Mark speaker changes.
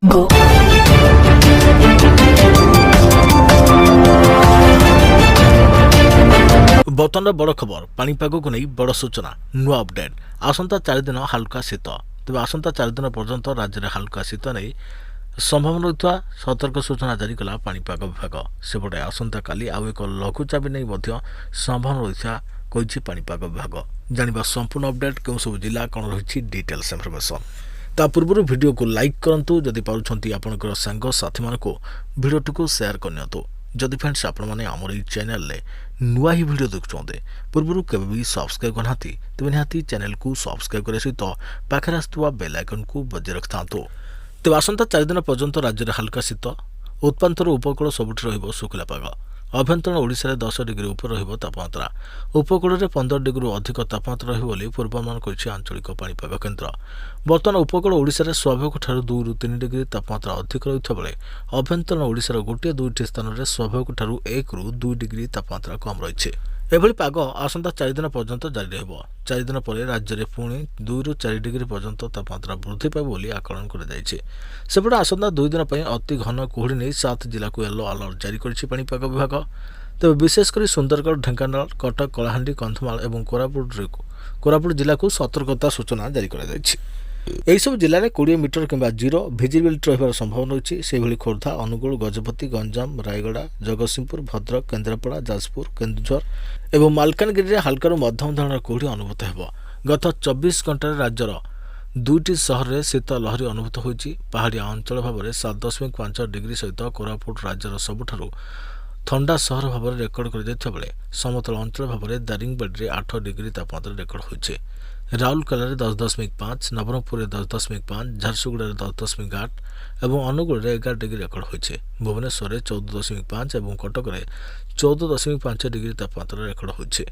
Speaker 1: Go. ବର୍ତ୍ତମାନର ବଡ଼ ଖବର ପାଣିପାଗକୁ ନେଇ ବଡ଼ ସୂଚନା ନୂଆ ଅପଡେଟ୍ ଆସନ୍ତା 4 ଦିନ ହାଲକା ଶୀତ ତେବେ ଆସନ୍ତା 4 ଦିନ ପର୍ଯ୍ୟନ୍ତ ରାଜ୍ୟରେ ହାଲକା ଶୀତ ନେଇ ସମ୍ଭାବନା ରହିଥିବା ସତର୍କ ସୂଚନା ଜାରି କଲା ପାଣିପାଗ ବିଭାଗ ସେପଟେ ଆସନ୍ତାକାଲି ଆଉ ଏକ ଲଘୁଚାପ ନେଇ ମଧ୍ୟ ସମ୍ଭାବନା ରହିଥିବା କହିଛି ପାଣିପାଗ ବିଭାଗ ଜାଣିବା ସମ୍ପୂର୍ଣ୍ଣ ଅପଡେଟ୍ କେଉଁ ସବୁ ଜିଲ୍ଲା କ'ଣ ରହିଛି ଡିଟେଲ୍ସ ଇନଫର୍ମେସନ୍ ତା ପୂର୍ବରୁ ଭିଡ଼ିଓକୁ ଲାଇକ୍ କରନ୍ତୁ ଯଦି ପାରୁଛନ୍ତି ଆପଣଙ୍କର ସାଙ୍ଗସାଥୀମାନଙ୍କୁ ଭିଡ଼ିଓଟିକୁ ସେୟାର କରିନିଅନ୍ତୁ ଯଦି ଫ୍ରେଣ୍ଡସ୍ ଆପଣମାନେ ଆମର ଏହି ଚ୍ୟାନେଲରେ ନୂଆ ହିଁ ଭିଡ଼ିଓ ଦେଖୁଛନ୍ତି ପୂର୍ବରୁ କେବେ ବି ସବସ୍କ୍ରାଇବ୍ କରିନାହାନ୍ତି ତେବେ ନିହାତି ଚ୍ୟାନେଲକୁ ସବସ୍କ୍ରାଇବ୍ କରିବା ସହିତ ପାଖରେ ଆସୁଥିବା ବେଲ୍ ଆଇକନ୍କୁ ବଜାୟ ରଖିଥାନ୍ତୁ ତେବେ ଆସନ୍ତା 4 ଦିନ ପର୍ଯ୍ୟନ୍ତ ରାଜ୍ୟରେ ହାଲକା ଶୀତ ଉତ୍ପାନ୍ତର ଉପକୂଳ ସବୁଠି ରହିବ ଶୁଖିଲା ପାଗ ଅଭ୍ୟନ୍ତରୀଣ ଓଡ଼ିଶାରେ 10 ଡିଗ୍ରୀ ଉପରେ ରହିବ ତାପମାତ୍ରା ଉପକୂଳରେ 15 ଡିଗ୍ରୀରୁ ଅଧିକ ତାପମାତ୍ରା ରହିବ ବୋଲି ପୂର୍ବାନୁମାନ କରିଛି ଆଞ୍ଚଳିକ ପାଣିପାଗ କେନ୍ଦ୍ର ବର୍ତ୍ତମାନ ଉପକୂଳ ଓଡ଼ିଶାରେ ସ୍ୱାଭାବିକଠାରୁ 2ରୁ 3 ଡିଗ୍ରୀ ତାପମାତ୍ରା ଅଧିକ ରହିଥିବା ବେଳେ ଅଭ୍ୟନ୍ତରୀଣ ଓଡ଼ିଶାର ଗୋଟିଏ ଦୁଇଟି ସ୍ଥାନରେ ସ୍ୱାଭାବିକଠାରୁ 1ରୁ 2 ଡିଗ୍ରୀ ତାପମାତ୍ରା କମ୍ ରହିଛି ଏଭଳି ପାଗ ଆସନ୍ତା 4 ଦିନ ପର୍ଯ୍ୟନ୍ତ ଜାରି ରହିବ 4 ଦିନ ପରେ ରାଜ୍ୟରେ ପୁଣି 2ରୁ 4 ଡିଗ୍ରୀ ପର୍ଯ୍ୟନ୍ତ ତାପମାତ୍ରା ବୃଦ୍ଧି ପାଇବ ବୋଲି ଆକଳନ କରାଯାଇଛି ସେପଟେ ଆସନ୍ତା 2 ଦିନ ପାଇଁ ଅତି ଘନ କୁହୁଡ଼ି ନେଇ 7 ଜିଲ୍ଲାକୁ ୟେଲୋ ଆଲର୍ଟ ଜାରି କରିଛି ପାଣିପାଗ ବିଭାଗ ତେବେ ବିଶେଷ କରି ସୁନ୍ଦରଗଡ଼ ଢେଙ୍କାନାଳ କଟକ କଳାହାଣ୍ଡି କନ୍ଧମାଳ ଏବଂ କୋରାପୁଟ ଜିଲ୍ଲାକୁ ସତର୍କତା ସୂଚନା ଜାରି କରାଯାଇଛି ଏହିସବୁ ଜିଲ୍ଲାରେ 20 ମିଟର କିମ୍ବା ଜିରୋ ଭିଜିବିଲିଟି ରହିବାର ସମ୍ଭାବନା ରହିଛି ସେହିଭଳି ଖୋର୍ଦ୍ଧା ଅନୁଗୁଳ ଗଜପତି ଗଞ୍ଜାମ ରାୟଗଡ଼ା ଜଗତସିଂହପୁର ଭଦ୍ରକ କେନ୍ଦ୍ରାପଡ଼ା ଯାଜପୁର କେନ୍ଦୁଝର ଏବଂ ମାଲକାନଗିରିରେ ହାଲକାରୁ ମଧ୍ୟମ ଧରଣର କୁହୁଡ଼ି ଅନୁଭୂତ ହେବ ଗତ 24 ଘଣ୍ଟାରେ ରାଜ୍ୟର 2ଟି ସହରରେ ଶୀତ ଲହରୀ ଅନୁଭୂତ ହୋଇଛି ପାହାଡ଼ିଆ ଅଞ୍ଚଳ ଭାବରେ 7.5 ଡିଗ୍ରୀ ସହିତ କୋରାପୁଟ ରାଜ୍ୟର ସବୁଠାରୁ ଥଣ୍ଡା ସହର ଭାବରେ ରେକର୍ଡ କରାଯାଇଥିବା ବେଳେ ସମତଳ ଅଞ୍ଚଳ ଭାବରେ ଦାରିଙ୍ଗବାଡ଼ିରେ 8 ଡିଗ୍ରୀ ତାପମାତ୍ରା ରେକର୍ଡ ହୋଇଛି ରାଉରକେଲାରେ 10.5 ନବରଙ୍ଗପୁରରେ 10.5 ଝାରସୁଗୁଡ଼ାରେ 10.8 ଏବଂ ଅନୁଗୁଳରେ 11 ଡିଗ୍ରୀ ରେକର୍ଡ ହୋଇଛି ଭୁବନେଶ୍ୱରରେ 14.5 ଏବଂ କଟକରେ 14.5 ଡିଗ୍ରୀ ତାପମାତ୍ରା ରେକର୍ଡ ହୋଇଛି